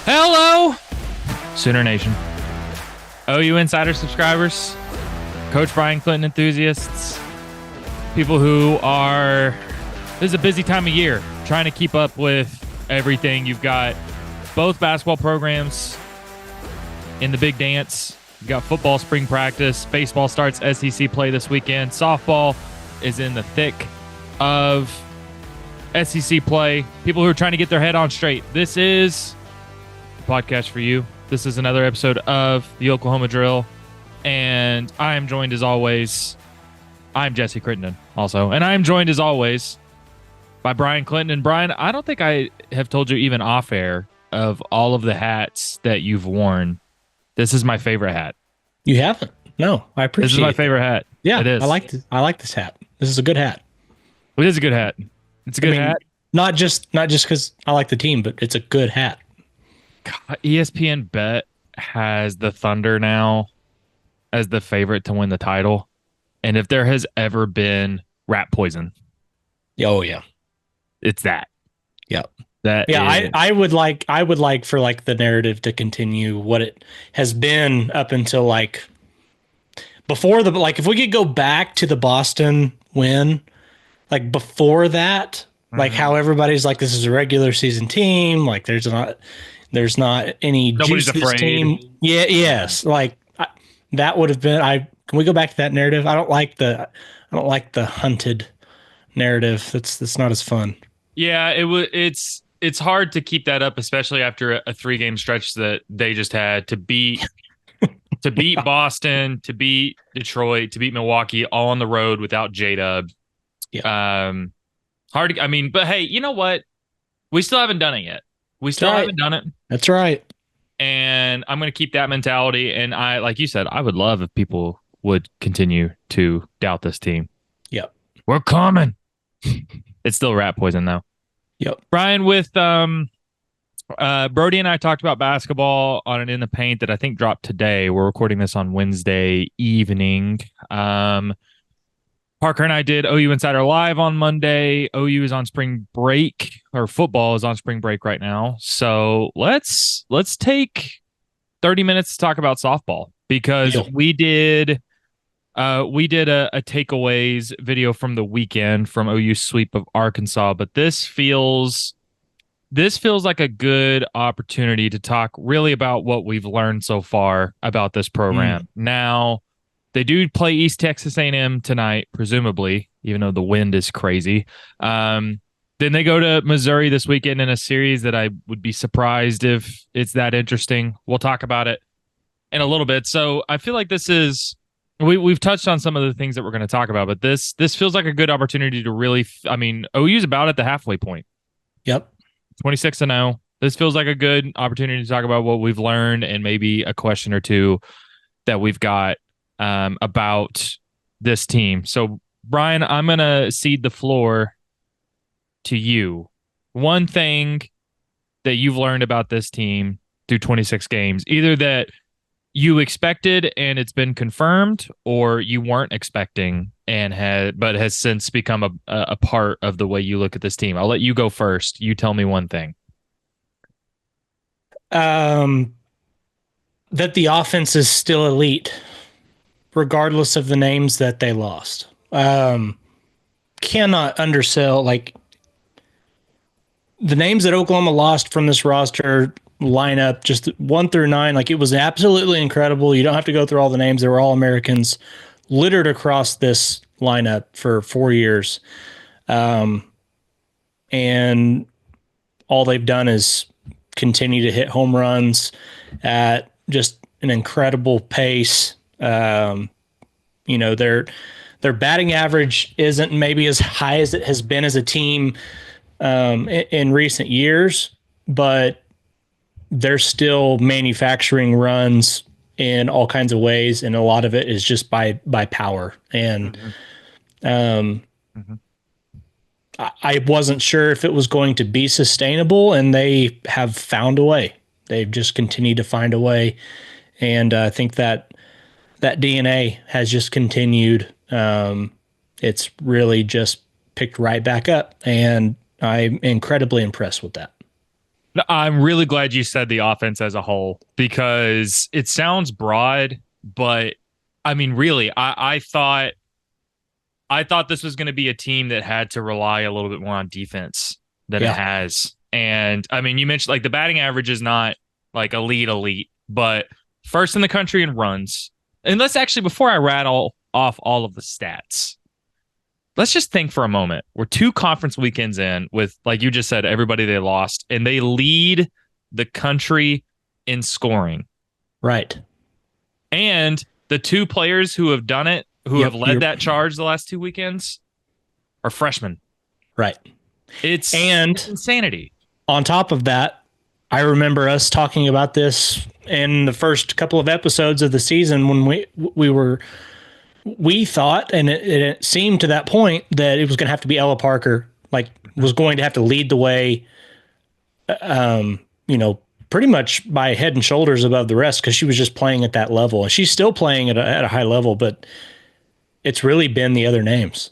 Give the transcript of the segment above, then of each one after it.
Hello, Sooner Nation. OU Insider subscribers, Coach Brian Clinton enthusiasts, people who are, this is a busy time of year, trying to keep up with everything. You've got both basketball programs in the big dance. You've got football spring practice. Baseball starts SEC play this weekend. Softball is in the thick of SEC play. People who are trying to get their head on straight. This is a podcast for you. This is another episode of the Oklahoma Drill. And I am joined as always. I'm Jesse Crittenden also. And I am joined as always by Brian Clinton. And Brian, I don't think I have told you even off air of all of the hats that you've worn. This is my favorite hat. You haven't? No, I appreciate it. This is my favorite hat. Yeah, it is. I like this hat. This is a good hat. It is a good hat. It's a good hat. Not just because I like the team, but it's a good hat. God, ESPN Bet has the Thunder now as the favorite to win the title. And if there has ever been rat poison, Oh yeah, it's that. Yeah. I would like for like the narrative to continue what it has been up until like before the, like if we could go back to the Boston win, like before that, like how everybody's like, this is a regular season team. Like there's not any Nobody's juice to this afraid. team. Yeah. Yes. Like that would have been, can we go back to that narrative? I don't like the hunted narrative. That's not as fun. Yeah, it's hard to keep that up, especially after a 3-game stretch that they just had to beat Boston, to beat Detroit, to beat Milwaukee, all on the road without J-Dub. Yeah. Hard. But hey, you know what? We still haven't done it yet. We still haven't done it. That's right. And I'm going to keep that mentality. And I, like you said, I would love if people would continue to doubt this team. Yep. We're coming. It's still rat poison though. Yep. Brian, with Brody and I talked about basketball on an In the Paint that I think dropped today. We're recording this on Wednesday evening. Parker and I did OU Insider Live on Monday. OU is on spring break, or football is on spring break right now. So let's take 30 minutes to talk about softball, because we did a takeaways video from the weekend from OU's sweep of Arkansas, but this feels like a good opportunity to talk really about what we've learned so far about this program. Now, they do play East Texas A&M tonight, presumably, even though the wind is crazy. Then they go to Missouri this weekend in a series that I would be surprised if it's that interesting. We'll talk about it in a little bit. So I feel like this is, we've touched on some of the things that we're going to talk about, but this feels like a good opportunity to really, OU's about at the halfway point. Yep. 26-0. This feels like a good opportunity to talk about what we've learned and maybe a question or two that we've got about this team. So, Brian, I'm going to cede the floor to you. One thing that you've learned about this team through 26 games, either that you expected and it's been confirmed, or you weren't expecting and has since become a part of the way you look at this team. I'll let you go first. You tell me one thing. That the offense is still elite, regardless of the names that they lost. Cannot undersell, like, the names that Oklahoma lost from this roster lineup, just 1 through 9, like, it was absolutely incredible. You don't have to go through all the names. They were all Americans littered across this lineup for 4 years. And all they've done is continue to hit home runs at just an incredible pace. Their batting average isn't maybe as high as it has been as a team in recent years, but they're still manufacturing runs in all kinds of ways, and a lot of it is just by power. And I wasn't sure if it was going to be sustainable, and they have found a way. They've just continued to find a way, and I think that DNA has just continued. It's really just picked right back up, and I'm incredibly impressed with that. No, I'm really glad you said the offense as a whole because it sounds broad, but I mean, really, I thought this was going to be a team that had to rely a little bit more on defense than it Yeah. has. And I mean, you mentioned like the batting average is not like elite, but first in the country in runs. And let's actually, before I rattle off all of the stats, let's just think for a moment. We're two conference weekends in with, like you just said, everybody they lost, and they lead the country in scoring. Right. And the two players who have done it, who have Yep. led that charge the last two weekends, are freshmen. Right. It's And insanity. on top of that, I remember us talking about this in the first couple of episodes of the season when we thought, and it seemed to that point that it was going to have to be Ella Parker, like was going to have to lead the way, you know, pretty much by head and shoulders above the rest because she was just playing at that level, and she's still playing at a high level, but it's really been the other names.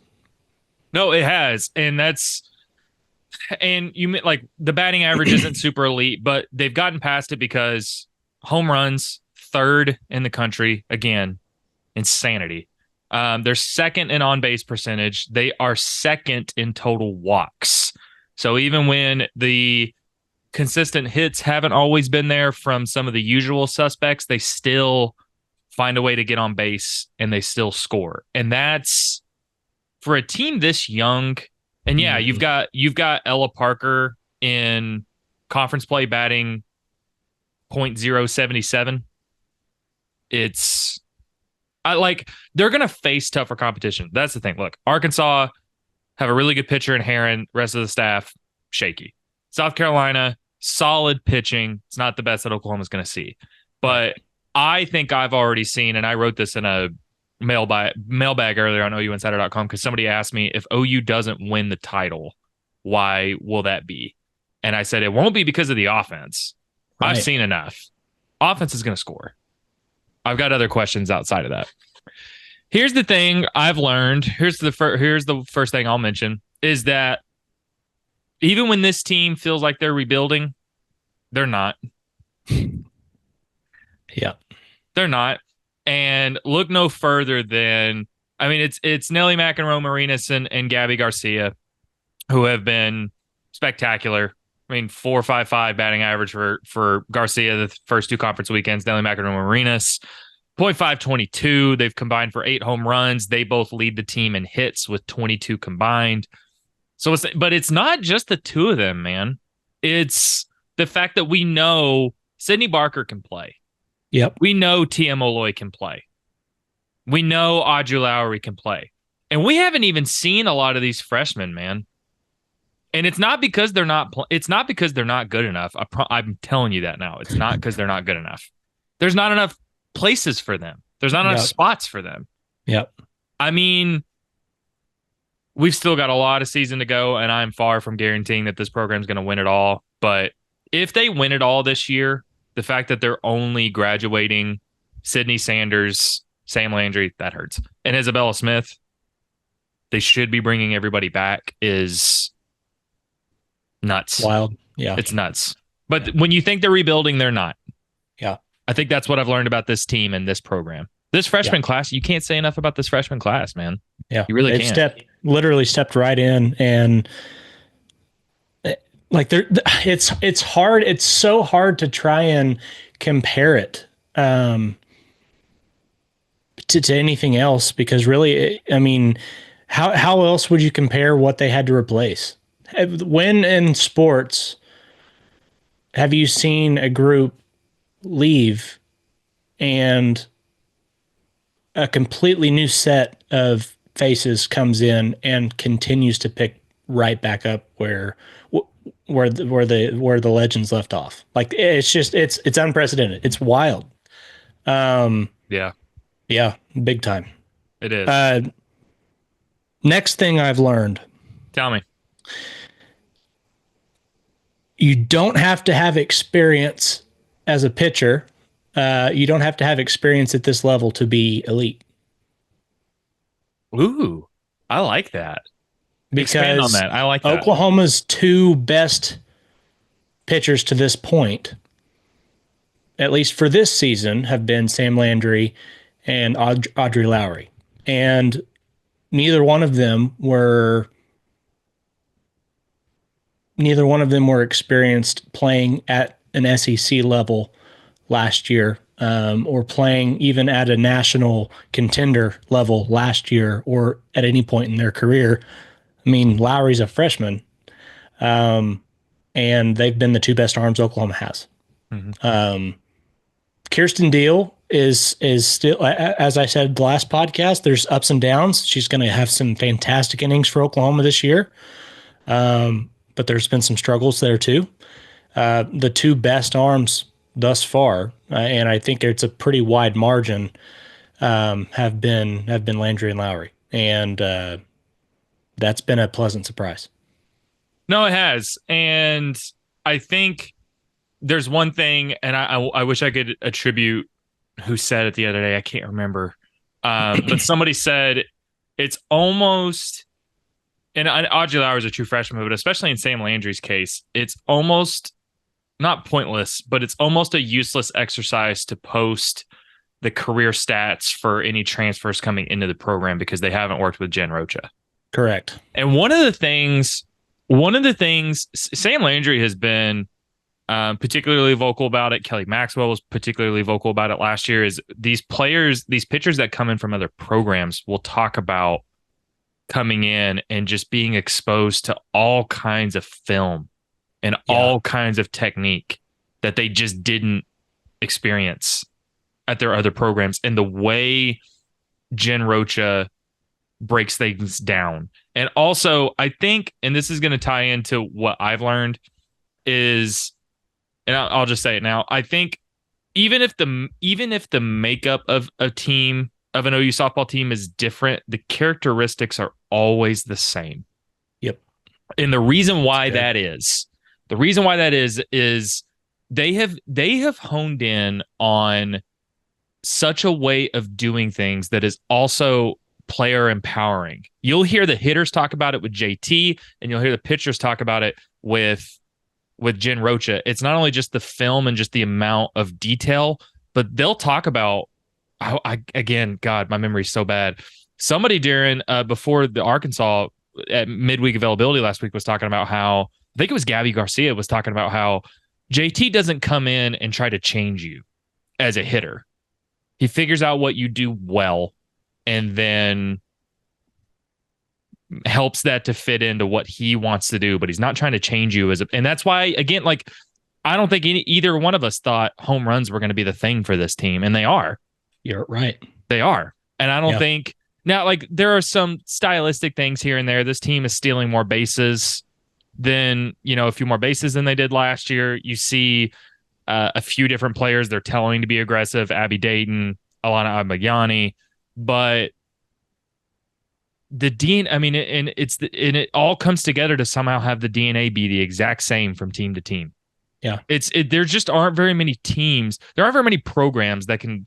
No, it has. And you like the batting average isn't super elite, but they've gotten past it because home runs, third in the country. Again, insanity. They're second in on base percentage. They are second in total walks. So even when the consistent hits haven't always been there from some of the usual suspects, they still find a way to get on base and they still score. And that's for a team this young. And yeah, you've got Ella Parker in conference play batting .077. It's I like they're gonna face tougher competition. That's the thing. Look, Arkansas have a really good pitcher in Heron. Rest of the staff shaky. South Carolina solid pitching. It's not the best that Oklahoma's going to see, but I think I've already seen, and I wrote this in a mailbag earlier on OUinsider.com because somebody asked me if OU doesn't win the title, why will that be? And I said it won't be because of the offense. Right. I've seen enough. Offense is going to score. I've got other questions outside of that. Here's the thing I've learned. Here's the first thing I'll mention is that even when this team feels like they're rebuilding, they're not. Yeah. They're not. And look no further than, I mean, it's Nelly McEnroe, Marinas, and Gabby Garcia, who have been spectacular. I mean, 4.55 batting average for Garcia the first two conference weekends. Nelly McEnroe, Marinas, .522. They've combined for 8 home runs. They both lead the team in hits with 22 combined. So, but it's not just the two of them, man. It's the fact that we know Sydney Barker can play. Yep. We know Tia Molloy can play. We know Audrey Lowry can play. And we haven't even seen a lot of these freshmen, man. And it's not because they're not it's not because they're not good enough. I'm telling you that now. It's not because they're not good enough. There's not enough places for them. There's not enough spots for them. Yep. I mean, we've still got a lot of season to go, and I'm far from guaranteeing that this program's going to win it all. But if they win it all this year, the fact that they're only graduating Sydney Sanders, Sam Landry, that hurts. And Isabella Smith, they should be bringing everybody back, is nuts. Wild. Yeah. It's nuts. But when you think they're rebuilding, they're not. Yeah. I think that's what I've learned about this team and this program. This freshman class, you can't say enough about this freshman class, man. Yeah. You really can't. Literally stepped right in, and like it's hard. It's so hard to try and compare it to anything else because really, I mean, how else would you compare what they had to replace? When in sports have you seen a group leave and a completely new set of faces comes in and continues to pick right back up where the legends left off? Like it's unprecedented. It's wild. Yeah, big time. it is. Next thing I've learned, Tell me. you don't have to have experience as a pitcher. You don't have to have experience at this level to be elite. Ooh, I like that. Because expand on that. I like that. Oklahoma's two best pitchers to this point, at least for this season, have been Sam Landry and Audrey Lowry. And neither one of them were experienced playing at an SEC level last year, or playing even at a national contender level last year, or at any point in their career. I mean, Lowry's a freshman, and they've been the two best arms Oklahoma has. Mm-hmm. Kirsten Deal is still, as I said the last podcast, there's ups and downs. She's going to have some fantastic innings for Oklahoma this year, but there's been some struggles there too. The two best arms thus far, and I think it's a pretty wide margin, have been Landry and Lowry, and that's been a pleasant surprise. No, it has, and I think there's one thing, and I wish I could attribute who said it the other day. I can't remember, but somebody said it's almost. And Audrey Lowry is a true freshman, but especially in Sam Landry's case, it's almost not pointless, but it's almost a useless exercise to post the career stats for any transfers coming into the program because they haven't worked with Jen Rocha. Correct. And one of the things Sam Landry has been particularly vocal about it. Kelly Maxwell was particularly vocal about it last year. Is these pitchers that come in from other programs will talk about coming in and just being exposed to all kinds of film and all kinds of technique that they just didn't experience at their other programs, and the way Jen Rocha breaks things down. And also, I think, and this is going to tie into what I've learned, is, and I'll just say it now, I think even if the makeup of a team, of an OU softball team, is different, the characteristics are always the same. Yep. And the reason why that is they have honed in on such a way of doing things that is also player empowering. You'll hear the hitters talk about it with JT, and you'll hear the pitchers talk about it with Jen Rocha. It's not only just the film and just the amount of detail, but they'll talk about, again, God, my memory's so bad. Somebody during before the Arkansas at midweek availability last week was talking about how, I think it was Gabby Garcia was talking about how JT doesn't come in and try to change you as a hitter. He figures out what you do well and then helps that to fit into what he wants to do, but he's not trying to change you and that's why, again, like, I don't think either one of us thought home runs were going to be the thing for this team, and they are. You're right. They are. And I don't think now, like, there are some stylistic things here and there. This team is stealing more bases than, a few more bases than they did last year. You see a few different players they're telling to be aggressive, Abby Dayton, Alana Abmagyani, but the DNA, I mean, and it all comes together to somehow have the DNA be the exact same from team to team. Yeah. There just aren't very many teams. There aren't very many programs that can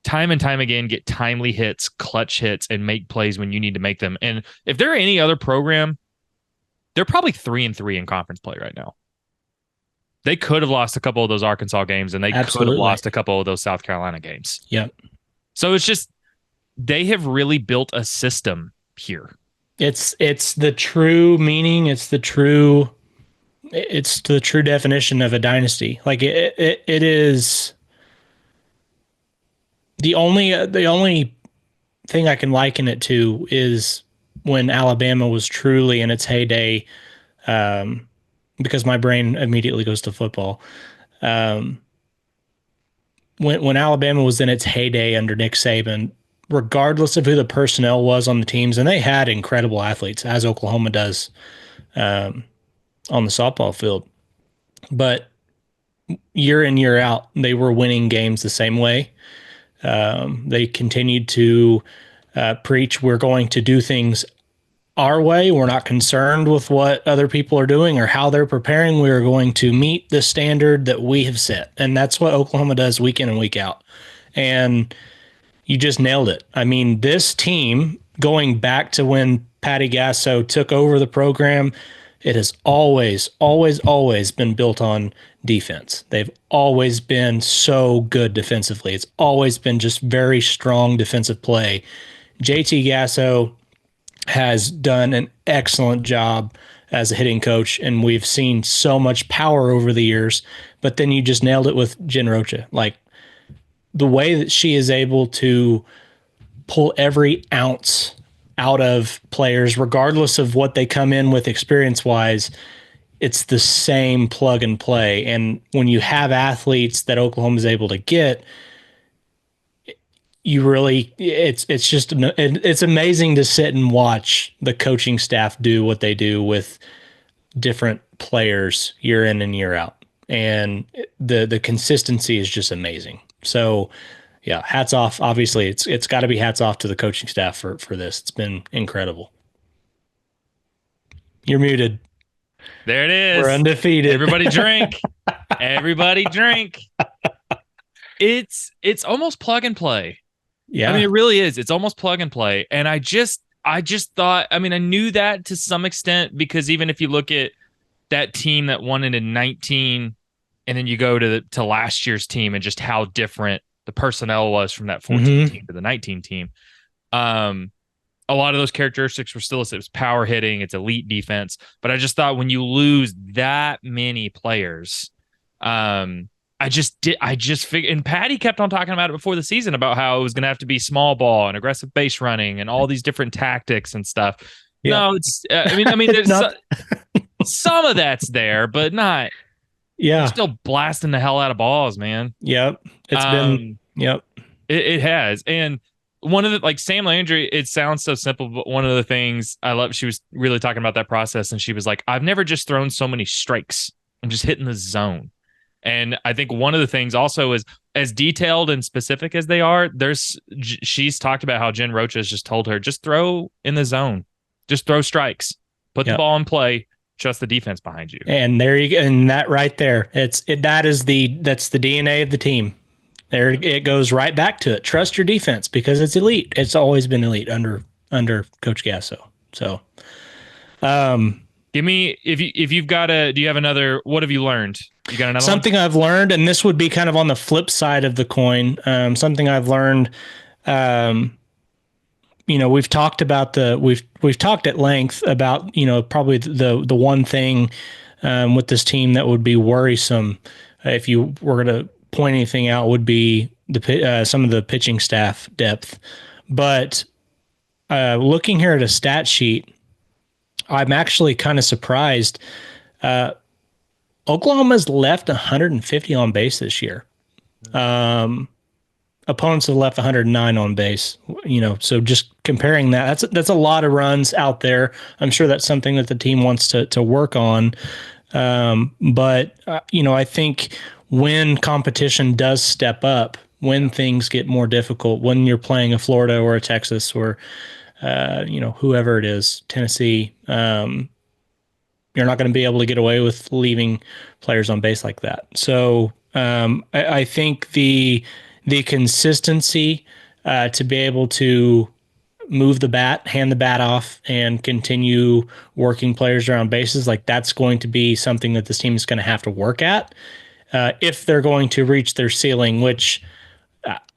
time and time again get timely hits, clutch hits, and make plays when you need to make them. And if there are any other program, they're probably 3-3 in conference play right now. They could have lost a couple of those Arkansas games, and they could have lost a couple of those South Carolina games. Yep. So it's just, they have really built a system here. It's the true meaning. It's the true definition of a dynasty. Like it is the only thing I can liken it to is when Alabama was truly in its heyday, because my brain immediately goes to football. When Alabama was in its heyday under Nick Saban, regardless of who the personnel was on the teams, and they had incredible athletes, as Oklahoma does on the softball field, but year in, year out, they were winning games the same way. They continued to preach, we're going to do things our way. We're not concerned with what other people are doing or how they're preparing. We're going to meet the standard that we have set. And that's what Oklahoma does week in and week out. And you just nailed it. I mean, this team, going back to when Patty Gasso took over the program, it has always, always, always been built on defense. They've always been so good defensively. It's always been just very strong defensive play. JT Gasso has done an excellent job as a hitting coach, and we've seen so much power over the years. But then you just nailed it with Jen Rocha. Like the way that she is able to pull every ounce out of players, regardless of what they come in with experience wise, it's the same plug and play. And when you have athletes that Oklahoma is able to get, you really it's just it's amazing to sit and watch the coaching staff do what they do with different players year in and year out, and the consistency is just amazing. So yeah, hats off. Obviously it's got to be hats off to the coaching staff for this. It's been incredible. You're muted. There it is. We're undefeated. Everybody drink. Everybody drink. It's almost plug and play. Yeah. I mean, it really is. It's almost plug and play. And I just thought, I mean, I knew that to some extent, because even if you look at that team that won it in 19, and then you go to last year's team and just how different the personnel was from that 14 team to the 19 team. A lot of those characteristics were still, it was power hitting, it's elite defense. But I just thought when you lose that many players, I just figured, and Patty kept on talking about it before the season about how it was going to have to be small ball and aggressive base running and all these different tactics and stuff. Yeah. No, it's, I mean, there's some of that's there, but not. Yeah. You're still blasting the hell out of balls, man. Yep. It's been, yep. It has. And one of the, like Sam Landry, it sounds so simple, but one of the things I love, she was really talking about that process. And she was like, I've never just thrown so many strikes. I'm just hitting the zone. And I think one of the things also is, as detailed and specific as they are, she's talked about how Jen Rocha has just told her, just throw in the zone, just throw strikes, put the ball in play, trust the defense behind you. And there you go. And that right there, that's the DNA of the team. There it goes right back to it. Trust your defense because it's elite. It's always been elite under Coach Gasso. So, give me, if you've got do you have another? What have you learned? You got another something one? I've learned, and this would be kind of on the flip side of the coin. Something I've learned. We've talked about we've talked at length about probably the one thing with this team that would be worrisome if you were going to point anything out would be some of the pitching staff depth. But looking here at a stat sheet, I'm actually kind of surprised. Oklahoma's left 150 on base this year. Opponents have left 109 on base. So just comparing that's a lot of runs out there. I'm sure that's something that the team wants to work on. But I think when competition does step up, when things get more difficult, when you're playing a Florida or a Texas or whoever it is, Tennessee, you're not going to be able to get away with leaving players on base like that. So I think the consistency to be able to move the bat, hand the bat off, and continue working players around bases, like that's going to be something that this team is going to have to work at if they're going to reach their ceiling, which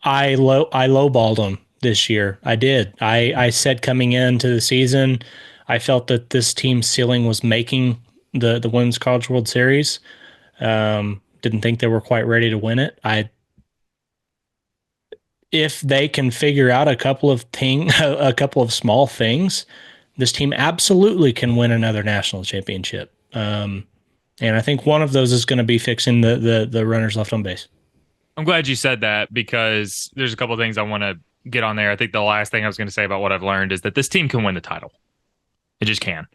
I lowballed them this year. I did. I said coming into the season, I felt that this team's ceiling was making the Women's College World Series. Didn't think they were quite ready to win it. If they can figure out a couple of small things, this team absolutely can win another national championship. And I think one of those is going to be fixing the runners left on base. I'm glad you said that because there's a couple of things I want to get on there. I think the last thing I was going to say about what I've learned is that this team can win the title. It just can.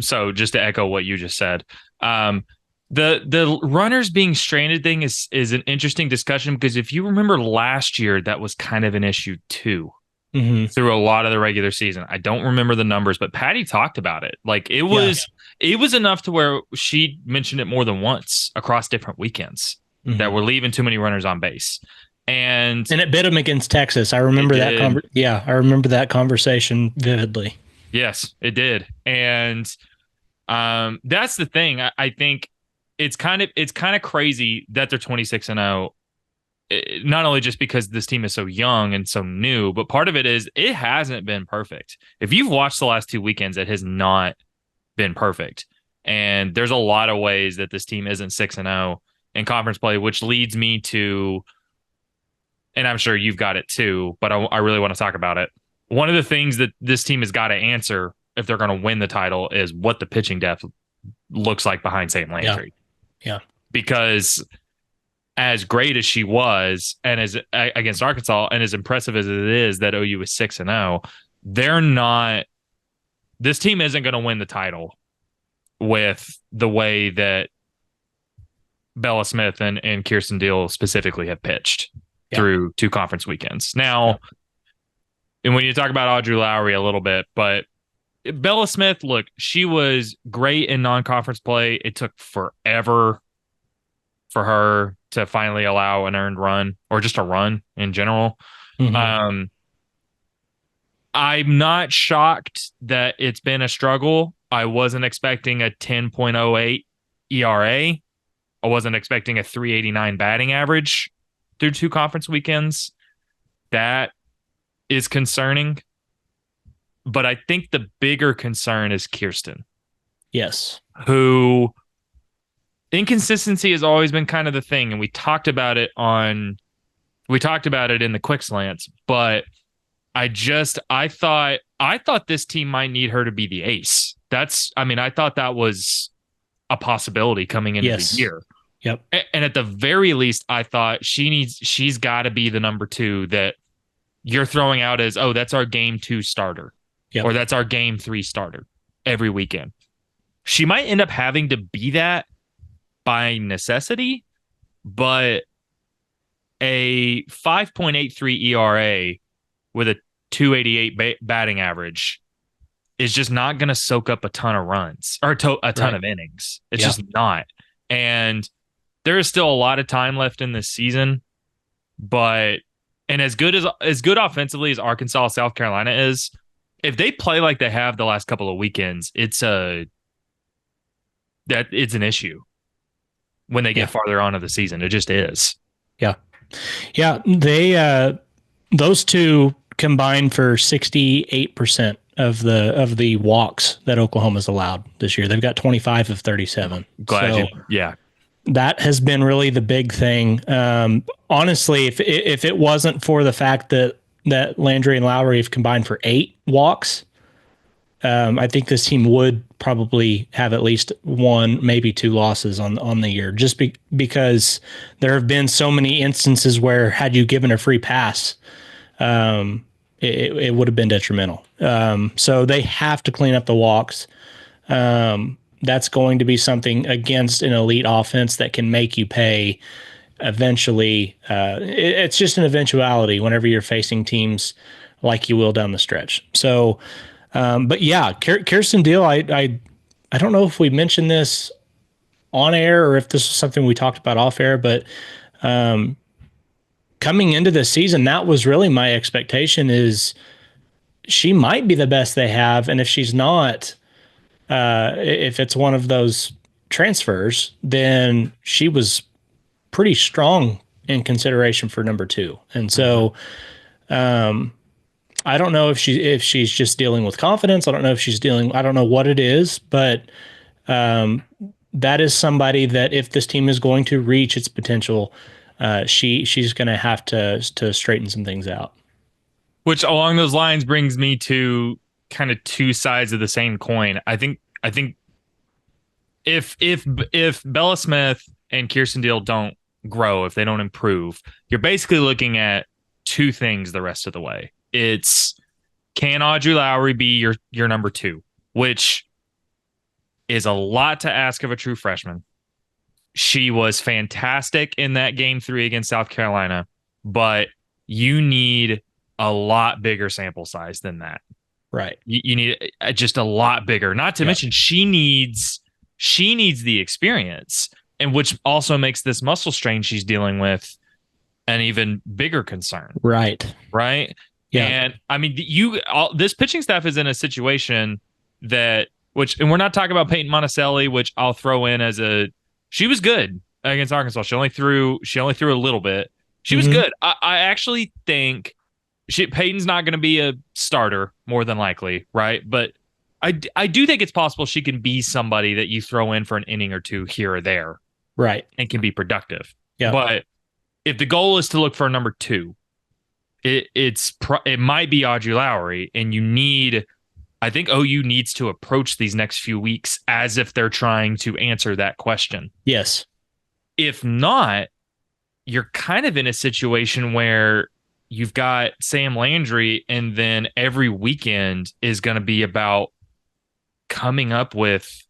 So just to echo what you just said, the runners being stranded thing is an interesting discussion because if you remember last year, that was kind of an issue too. Mm-hmm. Through a lot of the regular season. I don't remember the numbers, but Patty talked about it. Like it was enough to where she mentioned it more than once across different weekends that we're leaving too many runners on base. And it bit them against Texas. I remember that. I remember that conversation vividly. Yes, it did. And That's the thing. I think it's kind of crazy that they're 26-0. Not only just because this team is so young and so new, but part of it is it hasn't been perfect. If you've watched the last 2 weekends, it has not been perfect. And there's a lot of ways that this team isn't 6-0 in conference play, which leads me to, and I'm sure you've got it too, but I really want to talk about it. One of the things that this team has got to answer if they're going to win the title is what the pitching depth looks like behind St. Yeah. Landry. Yeah. Because as great as she was and as against Arkansas and as impressive as it is that OU is 6-0, they're not, this team isn't going to win the title with the way that Bella Smith and Kirsten Deal specifically have pitched through 2 conference weekends. Now, and when you talk about Audrey Lowry a little bit, but Bella Smith, look, she was great in non-conference play. It took forever for her to finally allow an earned run or just a run in general. Mm-hmm. I'm not shocked that it's been a struggle. I wasn't expecting a 10.08 ERA. I wasn't expecting a 389 batting average through 2 conference weekends. That is concerning. But I think the bigger concern is Kirsten. Yes. Who inconsistency has always been kind of the thing. And we talked about it in the quick slants, but I thought this team might need her to be the ace. I thought that was a possibility coming into the year. Yep. And at the very least, I thought she's got to be the number 2 that you're throwing out as, oh, that's our game 2 starter. Yep. Or that's our game 3 starter every weekend. She might end up having to be that by necessity, but a 5.83 ERA with a 288 batting average is just not going to soak up a ton of runs or a ton of innings. It's just not. And there is still a lot of time left in this season, but as good offensively as Arkansas, South Carolina is, if they play like they have the last couple of weekends, it's an issue when they get farther on of the season. It just is. Yeah. Yeah. They, those two combined for 68% of the walks that Oklahoma's allowed this year. They've got 25 of 37. Yeah. That has been really the big thing. Honestly, if it wasn't for the fact that Landry and Lowry have combined for 8 walks, I think this team would probably have at least 1, maybe 2 losses on the year, just because there have been so many instances where had you given a free pass, it would have been detrimental. So they have to clean up the walks. That's going to be something against an elite offense that can make you pay eventually. It's just an eventuality whenever you're facing teams like you will down the stretch. So, but yeah, Kirsten Deal, I don't know if we mentioned this on air or if this was something we talked about off air, but coming into this season, that was really my expectation is she might be the best they have. And if she's not, if it's one of those transfers, then she was pretty strong in consideration for number 2. And so, I don't know if she's just dealing with confidence. I don't know I don't know what it is, but, that is somebody that if this team is going to reach its potential, she's going to have to straighten some things out. Which along those lines brings me to kind of 2 sides of the same coin. I think if Bella Smith and Kirsten Deal don't grow, if they don't improve, you're basically looking at 2 things the rest of the way. It's, can Audrey Lowry be your number 2, which is a lot to ask of a true freshman. She was fantastic in that game 3 against South Carolina, but you need a lot bigger sample size than that. Right. You need just a lot bigger. Not to mention she needs the experience, and which also makes this muscle strain she's dealing with an even bigger concern. Right. Right. Yeah. And I mean, this pitching staff is in a situation that and we're not talking about Peyton Monticelli, which I'll throw in she was good against Arkansas. She only threw a little bit. She was Mm-hmm. good. I actually think Peyton's not going to be a starter more than likely, right? But I do think it's possible she can be somebody that you throw in for an inning or two here or there Right. and can be productive. Yeah. But if the goal is to look for a number two, it might be Audrey Lowry, and I think OU needs to approach these next few weeks as if they're trying to answer that question. Yes. If not, you're kind of in a situation where you've got Sam Landry, and then every weekend is going to be about coming up with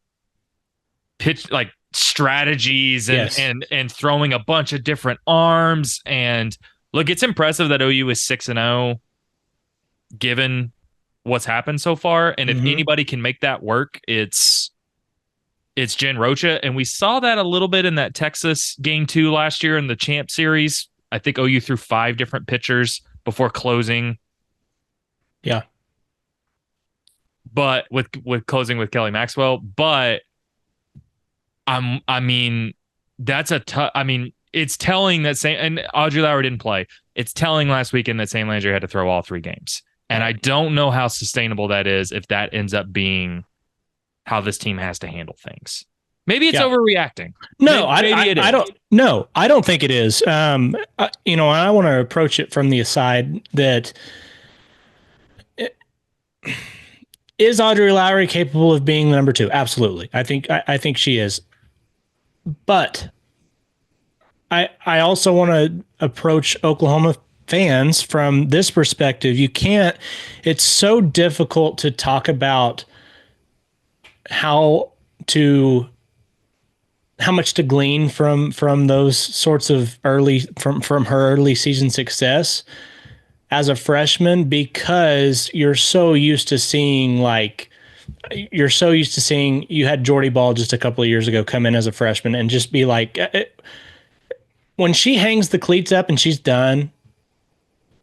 pitch like strategies and Yes. and throwing a bunch of different arms. And look, it's impressive that OU is 6-0 given what's happened so far. And if Mm-hmm. anybody can make that work, it's Jen Rocha. And we saw that a little bit in that Texas game 2 last year in the champ series. I think OU threw 5 different pitchers before closing. Yeah. But with closing with Kelly Maxwell. But I mean, that's a tough. I mean, it's telling that and Audrey Lauer didn't play. It's telling last weekend that Sam Landry had to throw all 3 games. And I don't know how sustainable that is if that ends up being how this team has to handle things. Maybe it's overreacting. No, maybe it is. I don't. No, I don't think it is. I want to approach it from the side that is Audrey Lowry capable of being the number 2? Absolutely. I think she is. But I also want to approach Oklahoma fans from this perspective. You can't. It's so difficult to talk about how much to glean from those sorts of from her early season success as a freshman, because you're so used to seeing you had Jordy Ball just a couple of years ago come in as a freshman and just be like, when she hangs the cleats up and she's done,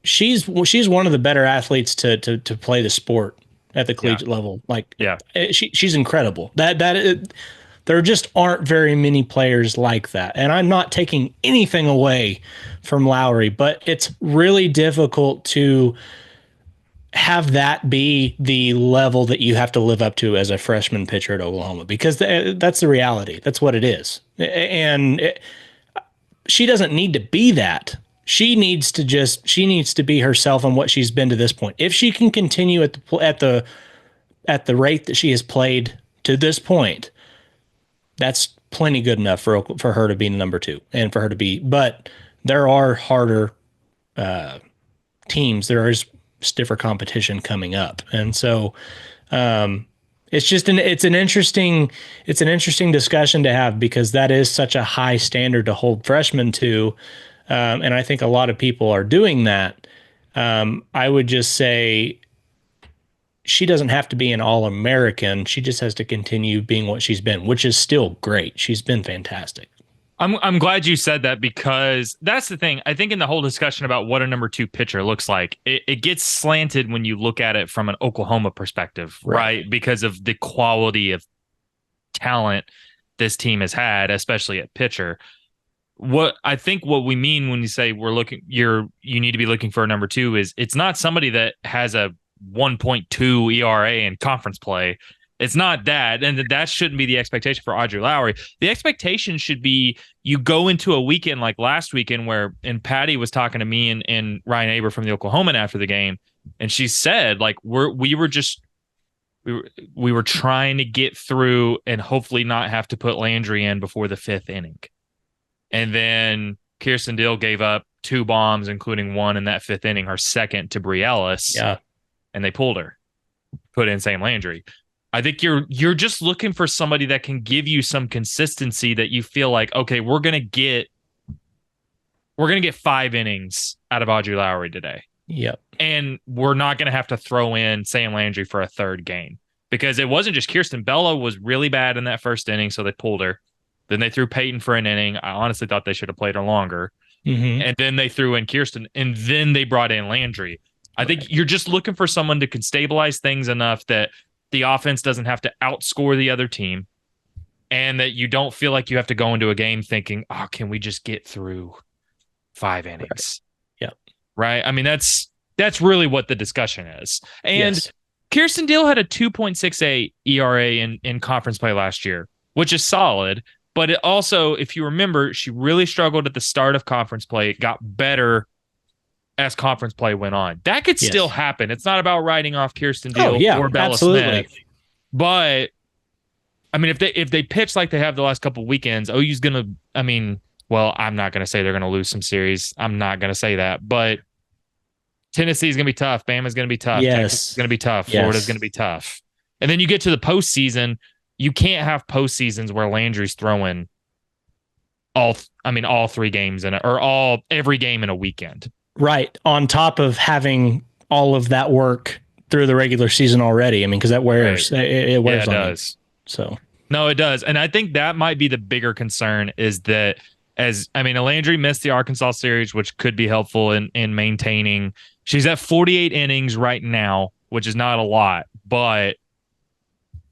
she's one of the better athletes to play the sport at the collegiate level. Like, Yeah. She's incredible. There just aren't very many players like that. And I'm not taking anything away from Lowry, but it's really difficult to have that be the level that you have to live up to as a freshman pitcher at Oklahoma, because that's the reality. That's what it is. And she doesn't need to be that. She needs to be herself and what she's been to this point. If she can continue at the rate that she has played to this point, that's plenty good enough for her to be number 2 and for her to be. But there are harder teams. There is stiffer competition coming up, and so it's an interesting discussion to have, because that is such a high standard to hold freshmen to, and I think a lot of people are doing that. I would just say she doesn't have to be an All-American. She just has to continue being what she's been, which is still great. She's been fantastic. I'm glad you said that, because that's the thing. I think in the whole discussion about what a number 2 pitcher looks like, it gets slanted when you look at it from an Oklahoma perspective, right? Because of the quality of talent this team has had, especially at pitcher. What we mean when you say you need to be looking for a number 2 is it's not somebody that has a 1.2 ERA in conference play. It's not that, and that shouldn't be the expectation for Audrey Lowry. The expectation should be you go into a weekend like last weekend and Patty was talking to me and Ryan Aber from the Oklahoman after the game, and she said, like, we were trying to get through and hopefully not have to put Landry in before the 5th inning. And then Kirsten Dill gave up 2 bombs, including one in that 5th inning, her second to Brie Ellis. Yeah. And they pulled her, put in Sam Landry. I think you're just looking for somebody that can give you some consistency, that you feel like, okay, we're gonna get 5 innings out of Audrey Lowry today. Yep. And we're not gonna have to throw in Sam Landry for a 3rd game, because it wasn't just Kirsten. Bella was really bad in that 1st inning, so they pulled her. Then they threw Peyton for an inning. I honestly thought they should have played her longer. Mm-hmm. And then they threw in Kirsten, and then they brought in Landry. I think you're just looking for someone that can stabilize things enough that the offense doesn't have to outscore the other team, and that you don't feel like you have to go into a game thinking, oh, can we just get through 5 innings? Yeah. Right. I mean, that's really what the discussion is. And Yes. Kirsten Deal had a 2.68 ERA in conference play last year, which is solid. But it also, if you remember, she really struggled at the start of conference play. It got better as conference play went on. That could still Yes. happen. It's not about writing off Kirsten Oh Deal yeah, or Bella absolutely. Smith. But I mean, if they pitch like they have the last couple of weekends, OU's gonna. I mean, well, I'm not gonna say they're gonna lose some series. I'm not gonna say that, but Tennessee's gonna be tough. Bama's gonna be tough. Texas is Yes. gonna be tough. Florida's Yes. gonna be tough. And then you get to the postseason. You can't have postseasons where Landry's throwing all 3 games or every game in a weekend. Right. On top of having all of that work through the regular season already. I mean, because that wears Right. it Yeah, wears it on you. does. So No, it does. And I think that might be the bigger concern is that Landry missed the Arkansas series, which could be helpful in maintaining. She's at 48 innings right now, which is not a lot, but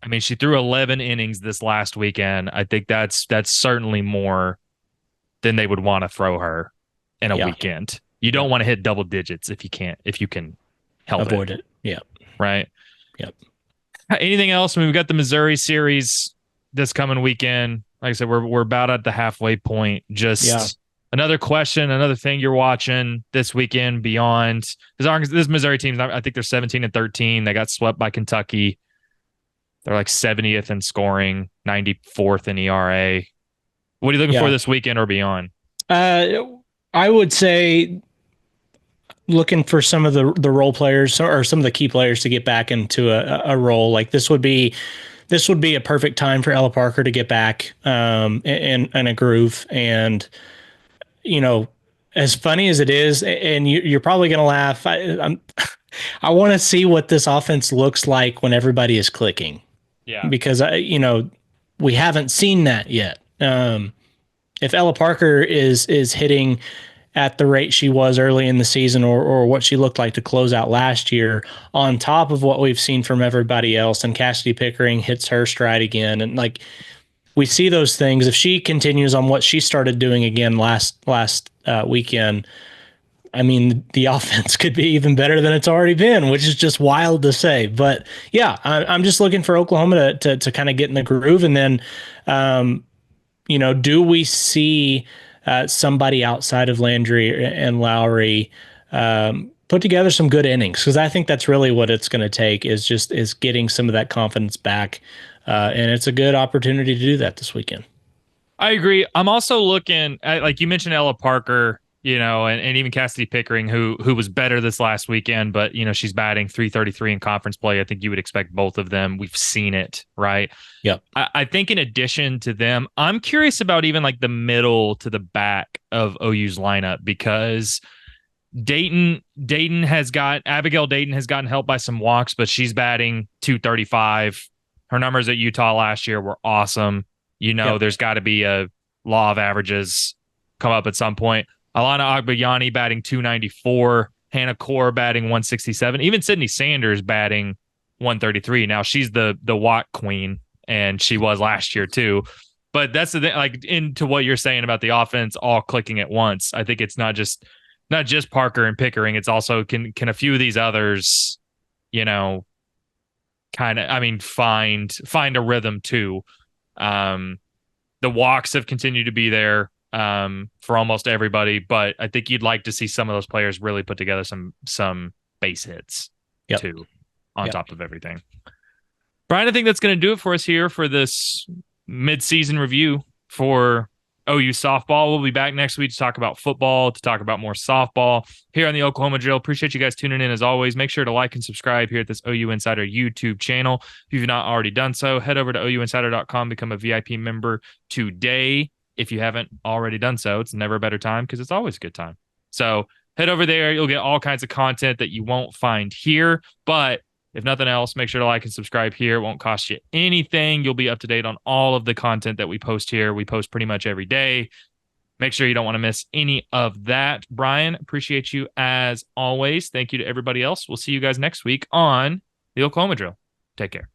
I mean, she threw 11 innings this last weekend. I think that's certainly more than they would want to throw her in a yeah, weekend. You don't want to hit double digits if you can help avoid it. Yeah. right? Yep. Anything else? I mean, we've got the Missouri series this coming weekend. Like I said, we're about at the halfway point. Just another question, another thing you're watching this weekend beyond this Missouri team. I think they're 17-13. They got swept by Kentucky. They're like 70th in scoring, 94th in ERA. What are you looking for this weekend or beyond? I would say looking for some of the role players or some of the key players to get back into a role. Like this would be a perfect time for Ella Parker to get back in a groove. And you know, as funny as it is, and you're probably gonna laugh. I want to see what this offense looks like when everybody is clicking. Yeah, Because we haven't seen that yet. If Ella Parker is hitting at the rate she was early in the season or what she looked like to close out last year, on top of what we've seen from everybody else, and Cassidy Pickering hits her stride again, and like we see those things, if she continues on what she started doing again last weekend, I mean, the offense could be even better than it's already been, which is just wild to say. But yeah, I'm just looking for Oklahoma to kind of get in the groove. And then, do we see somebody outside of Landry and Lowry put together some good innings? Because I think that's really what it's going to take is getting some of that confidence back. And it's a good opportunity to do that this weekend. I agree. I'm also looking at, like you mentioned, Ella Parker, and even Cassidy Pickering, who was better this last weekend, but she's batting .333 in conference play. I think you would expect both of them. We've seen it, right? Yep. I think in addition to them, I'm curious about even like the middle to the back of OU's lineup, because Abigail Dayton has gotten help by some walks, but she's batting .235. Her numbers at Utah last year were awesome. Yep. There's got to be a law of averages come up at some point. Alana Agbayani batting .294. Hannah Core batting .167. Even Sydney Sanders batting .133. Now she's the walk queen, and she was last year too. But that's the thing, like into what you're saying about the offense all clicking at once. I think it's not just Parker and Pickering. It's also can a few of these others, kind of, find a rhythm too. The walks have continued to be there for almost everybody, but I think you'd like to see some of those players really put together some base hits too, on top of everything. Brian, I think that's going to do it for us here for this mid-season review for OU softball. We'll be back next week to talk about football, to talk about more softball here on the Oklahoma Drill. Appreciate you guys tuning in as always. Make sure to like and subscribe here at this OU Insider YouTube channel. If you've not already done so, head over to ouinsider.com, become a VIP member today. If you haven't already done so, it's never a better time because it's always a good time. So head over there. You'll get all kinds of content that you won't find here. But if nothing else, make sure to like and subscribe here. It won't cost you anything. You'll be up to date on all of the content that we post here. We post pretty much every day. Make sure you don't want to miss any of that. Brian, appreciate you as always. Thank you to everybody else. We'll see you guys next week on the Oklahoma Drill. Take care.